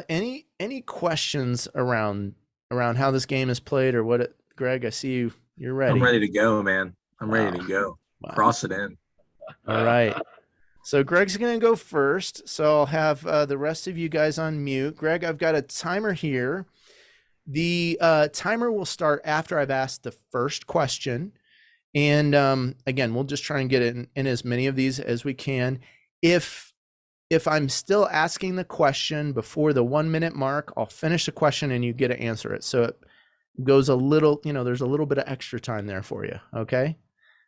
any questions around how this game is played or what it, Greg, I see you're ready. I'm ready to go, man. I'm ready to go. Wow. Cross it in. All right. So Greg's going to go first. So I'll have the rest of you guys on mute. Greg, I've got a timer here. The timer will start after I've asked the first question. And again, we'll just try and get in as many of these as we can. If I'm still asking the question before the 1 minute mark, I'll finish the question and you get to answer it. So it goes a little, there's a little bit of extra time there for you. Okay.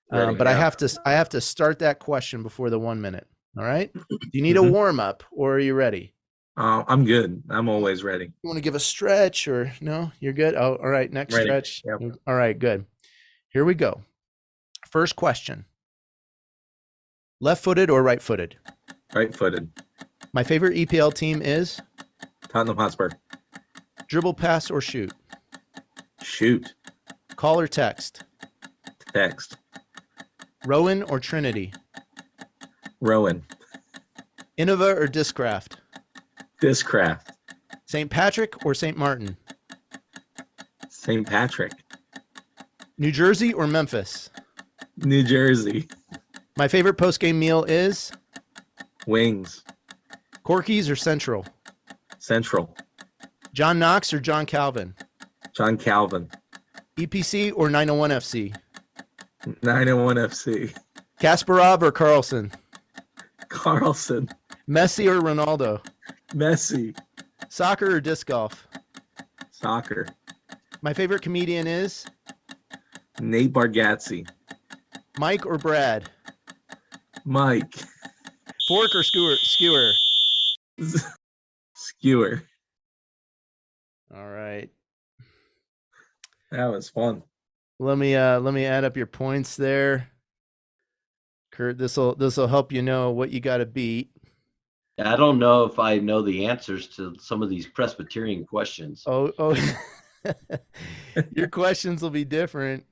But I have to start that question before the 1 minute. All right. Do you need a warm up or are you ready? I'm good. I'm always ready. You want to give a stretch or no? You're good. Oh, all right. Next Ready. stretch. Yep. All right. Good. Here we go. First question. Left-footed or right-footed? Right-footed. My favorite EPL team is? Tottenham Hotspur. Dribble, pass, or shoot? Shoot. Call or text? Text. Rowan or Trinity? Rowan. Innova or Discraft? Discraft. St. Patrick or St. Martin? St. Patrick. New Jersey or Memphis? New Jersey. My favorite post-game meal is? Wings. Corky's or Central? Central. John Knox or John Calvin? John Calvin. EPC or 901 FC? 901 FC. Kasparov or Carlson? Carlson. Messi or Ronaldo? Messi. Soccer or disc golf? Soccer. My favorite comedian is? Nate Bargatze. Mike or Brad? Mike. Fork or skewer? Skewer. All right. That was fun. Let me add up your points there. Kurt, this'll help you know what you got to beat. I don't know if I know the answers to some of these Presbyterian questions. Oh. Your questions will be different.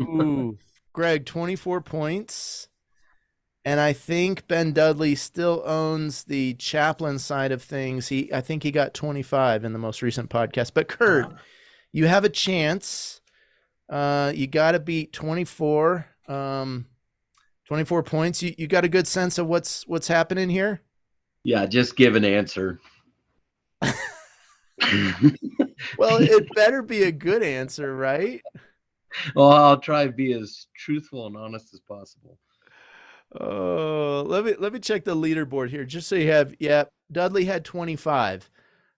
Ooh, Greg, 24 points. And I think Ben Dudley still owns the Chaplain side of things. I think he got 25 in the most recent podcast. But Kurt, you have a chance. You got to beat 24. 24 points. You got a good sense of what's happening here? Yeah, just give an answer. Well, it better be a good answer, right? Well, I'll try to be as truthful and honest as possible. Oh, let me check the leaderboard here just so you have. Yeah, Dudley had 25.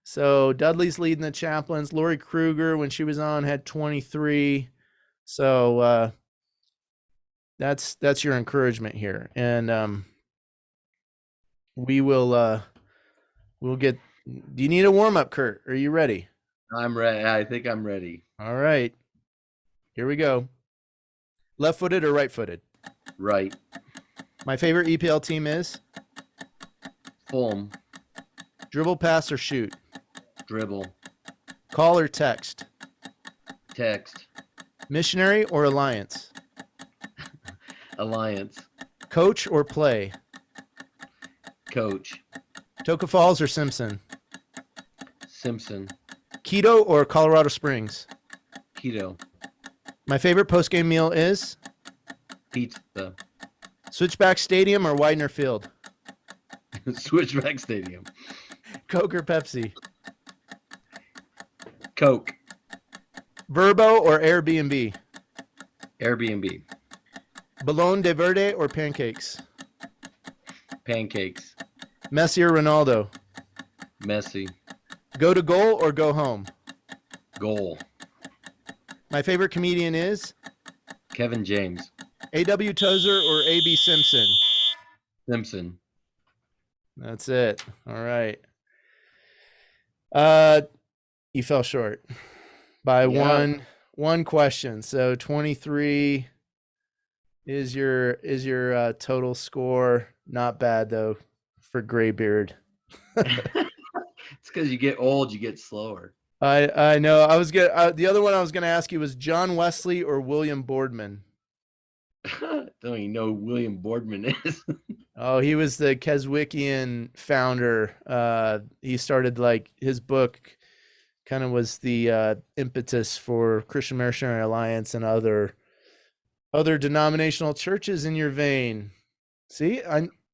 So Dudley's leading the Chaplains. Lori Kruger, when she was on, had 23. So that's your encouragement here. And we'll get. Do you need a warm up, Kurt? Are you ready? I'm ready. I think I'm ready. All right. Here we go. Left-footed or right-footed? Right. My favorite EPL team is? Fulham. Dribble, pass, or shoot? Dribble. Call or text? Text. Missionary or alliance? Alliance. Coach or play? Coach. Toka Falls or Simpson? Simpson. Keto or Colorado Springs? Keto. My favorite postgame meal is? Pizza. Switchback Stadium or Widener Field? Switchback Stadium. Coke or Pepsi? Coke. Verbo or Airbnb? Airbnb. Ballon de Verde or pancakes? Pancakes. Messi or Ronaldo? Messi. Go to goal or go home? Goal. My favorite comedian is? Kevin James. A.W. Tozer or A.B. Simpson? Simpson. That's it. All right. You fell short by one question. So 23 Is your total score not bad though for Graybeard? It's because you get old, you get slower. I know. I was gonna the other one I was gonna ask you was John Wesley or William Boardman. Don't even know who William Boardman is. Oh, he was the Keswickian founder. He started like his book kind of was the impetus for Christian Missionary Alliance and other denominational churches in your vein. See,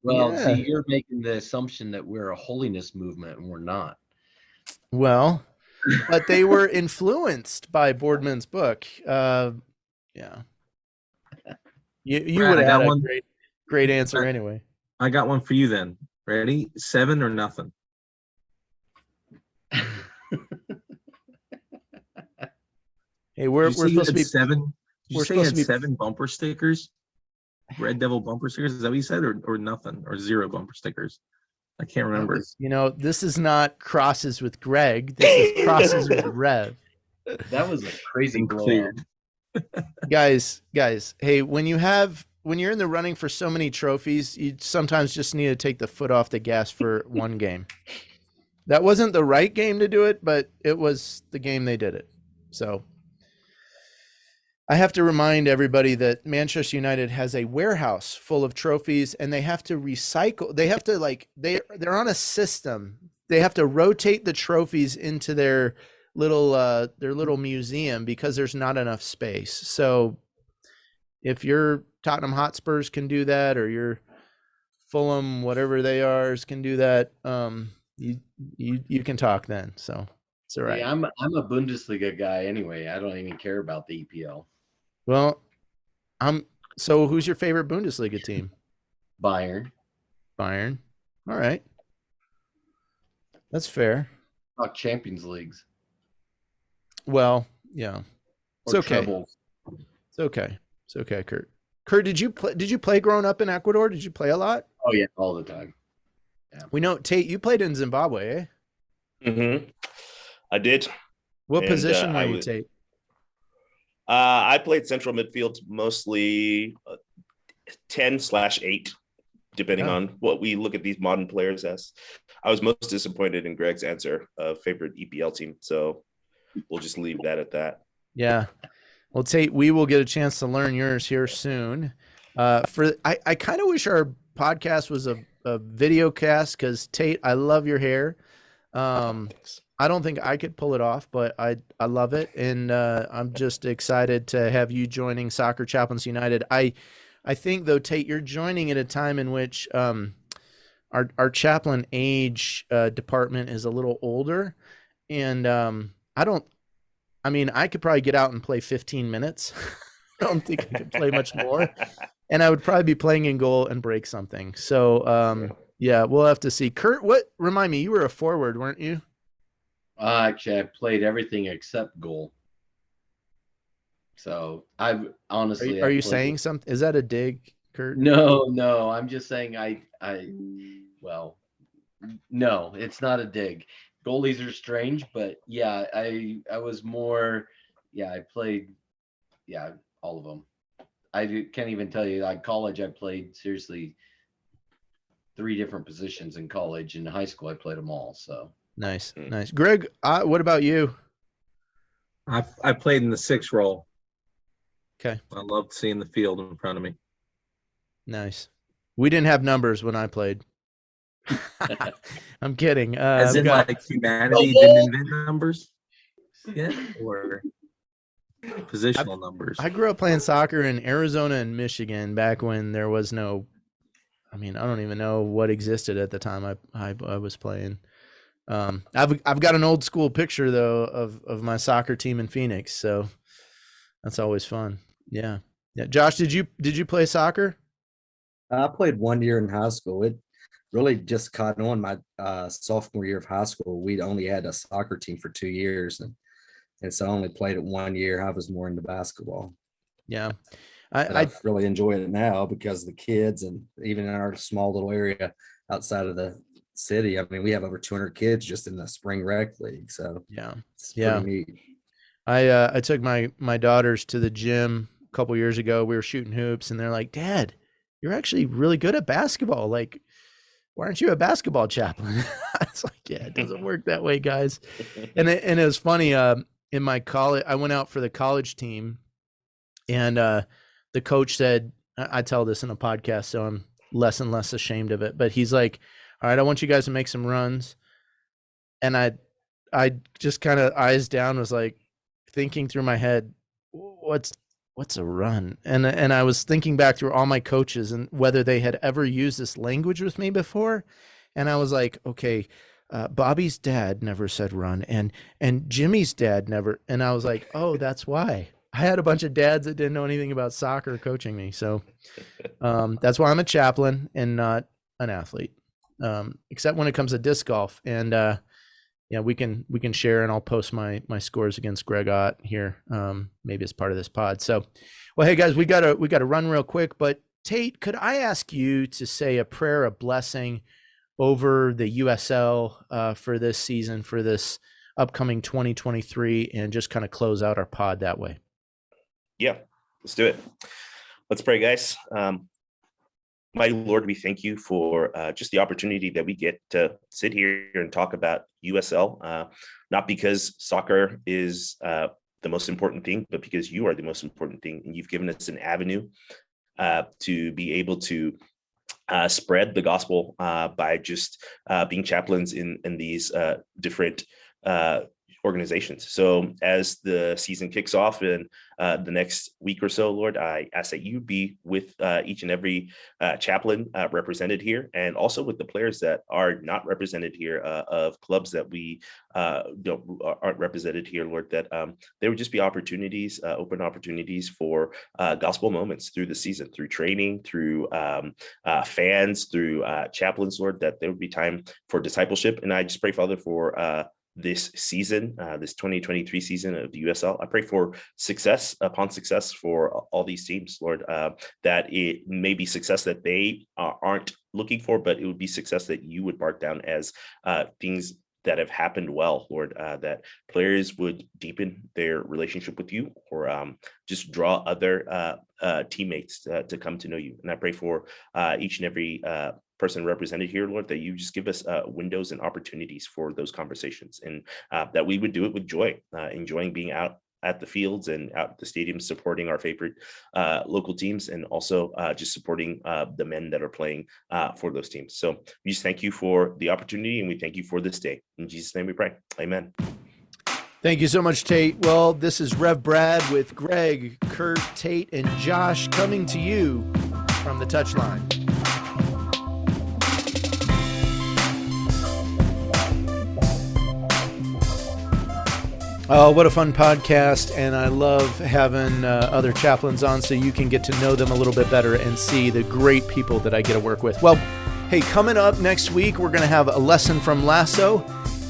See, you're making the assumption that we're a holiness movement, and we're not. Well, but they were influenced by Boardman's book. Yeah, you Brad, would I have got had a one. great answer anyway. I got one for you then. Ready? 7 or nothing. Hey, we're Did you say you supposed to had be 7. Did you we're say you supposed had to be 7 bumper stickers? Red Devil bumper stickers? Is that what you said, or nothing, or 0 bumper stickers? I can't remember. This is not crosses with Greg. This is crosses with Rev. That was a crazy blowout. Cleared. Guys, hey, when you're in the running for so many trophies, you sometimes just need to take the foot off the gas for one game. That wasn't the right game to do it, but it was the game they did it. So I have to remind everybody that Manchester United has a warehouse full of trophies, and they have to recycle. They have to they're on a system. They have to rotate the trophies into their little museum because there's not enough space. So if your Tottenham Hotspurs can do that, or your Fulham, whatever they are, can do that, you can talk then. So it's all right. Yeah, I'm a Bundesliga guy anyway. I don't even care about the EPL. Well, so who's your favorite Bundesliga team? Bayern. All right. That's fair. Talk Champions Leagues. Well, yeah. It's Or okay. trebles. It's okay, Kurt. Kurt, did you play growing up in Ecuador? Did you play a lot? Oh yeah, all the time. Yeah. We know, Tate, you played in Zimbabwe, eh? Mm-hmm. I did. What And, position were you, Tate? I played central midfield, mostly 10/8, depending on what we look at these modern players as. I was most disappointed in Greg's answer of favorite EPL team, so we'll just leave that at that. Yeah. Well, Tate, we will get a chance to learn yours here soon. I kind of wish our podcast was a video cast, because Tate, I love your hair. I don't think I could pull it off, but I love it, and I'm just excited to have you joining Soccer Chaplains United. I think though, Tate, you're joining at a time in which our chaplain age department is a little older, and I could probably get out and play 15 minutes. I don't think I could play much more, and I would probably be playing in goal and break something. So yeah, we'll have to see. Kurt, remind me, you were a forward, weren't you? Actually, I played everything except goal. So I've honestly. Are you saying something? Is that a dig, Kurt? No. I'm just saying no, it's not a dig. Goalies are strange, but yeah, I was more. Yeah, I played. Yeah, all of them. I can't even tell you. Like college, I played seriously 3 different positions in college. In high school, I played them all. So. Nice. Greg, what about you? I played in the 6 role. Okay. I loved seeing the field in front of me. Nice. We didn't have numbers when I played. I'm kidding. As in, like humanity didn't invent numbers? Yeah, or positional numbers. I grew up playing soccer in Arizona and Michigan back when there was no. I don't even know what existed at the time I was playing. I've got an old school picture though of my soccer team in Phoenix, so that's always fun. Yeah. Josh, did you play soccer? I played 1 year in high school. It really just caught on my sophomore year of high school. We'd only had a soccer team for 2 years, and so I only played it 1 year. I was more into basketball. Yeah. I really enjoy it now because the kids, and even in our small little area outside of the city, we have over 200 kids just in the spring rec league. So yeah, it's pretty neat. I took my daughters to the gym a couple years ago. We were shooting hoops, and they're like, "Dad, you're actually really good at basketball. Like, why aren't you a basketball chaplain?" I was like, "Yeah, it doesn't work that way, guys." And it was funny. In my college, I went out for the college team, and the coach said, I tell this in a podcast, so I'm less and less ashamed of it. But he's like, "All right, I want you guys to make some runs." And I just kind of eyes down, was like thinking through my head, what's a run? And I was thinking back through all my coaches and whether they had ever used this language with me before. And I was like, okay, Bobby's dad never said run, and Jimmy's dad never. And I was like, oh, that's why. I had a bunch of dads that didn't know anything about soccer coaching me. So that's why I'm a chaplain and not an athlete, except when it comes to disc golf. And yeah, we can share, and I'll post my scores against Greg Aydt here, maybe as part of this pod. So, well, hey guys, we gotta run real quick. But Tate, could I ask you to say a prayer of blessing over the USL for this season, for this upcoming 2023, and just kind of close out our pod that way? Yeah, let's do it. Let's pray, guys. Mighty Lord, we thank you for just the opportunity that we get to sit here and talk about USL, not because soccer is the most important thing, but because you are the most important thing. And you've given us an avenue to be able to spread the gospel by just being chaplains in these different organizations. So as the season kicks off in the next week or so, Lord, I ask that you be with each and every chaplain represented here, and also with the players that are not represented here, of clubs that we aren't represented here, Lord, that there would just be opportunities, open opportunities for gospel moments through the season, through training, through fans, through chaplains, Lord, that there would be time for discipleship. And I just pray, Father, for this season, this 2023 season of the USL. I pray for success upon success for all these teams, Lord, that it may be success that they aren't looking for, but it would be success that you would mark down as things that have happened well, Lord, that players would deepen their relationship with you, or just draw other teammates to come to know you. And I pray for each and every person represented here, Lord, that you just give us windows and opportunities for those conversations, and that we would do it with joy, enjoying being out at the fields and out at the stadiums, supporting our favorite local teams, and also just supporting the men that are playing for those teams. So we just thank you for the opportunity, and we thank you for this day. In Jesus' name we pray. Amen. Thank you so much, Tate. Well, this is Rev Brad with Greg, Kurt, Tate, and Josh coming to you from the touchline. Oh, what a fun podcast, and I love having other chaplains on so you can get to know them a little bit better and see the great people that I get to work with. Well, hey, coming up next week, we're going to have a lesson from Lasso,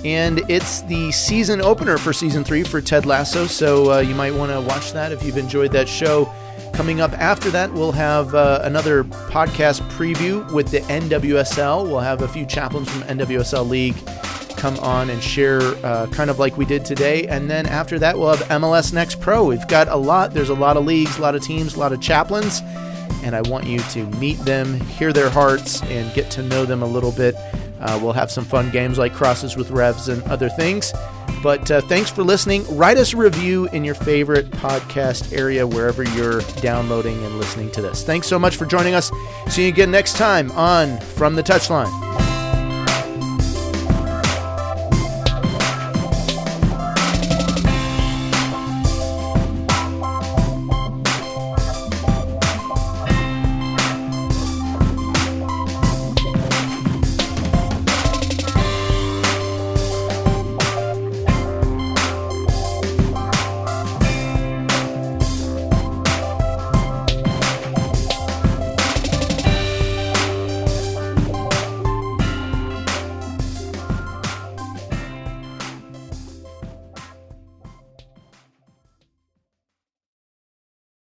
and it's the season opener for Season 3 for Ted Lasso, so you might want to watch that if you've enjoyed that show. Coming up after that, we'll have another podcast preview with the NWSL. We'll have a few chaplains from NWSL League come on and share kind of like we did today. And then after that, we'll have MLS Next Pro. We've got a lot. There's a lot of leagues, a lot of teams, a lot of chaplains. And I want you to meet them, hear their hearts, and get to know them a little bit. We'll have some fun games like Crosses with Revs and other things. But thanks for listening. Write us a review in your favorite podcast area, wherever you're downloading and listening to this. Thanks so much for joining us. See you again next time on From the Touchline.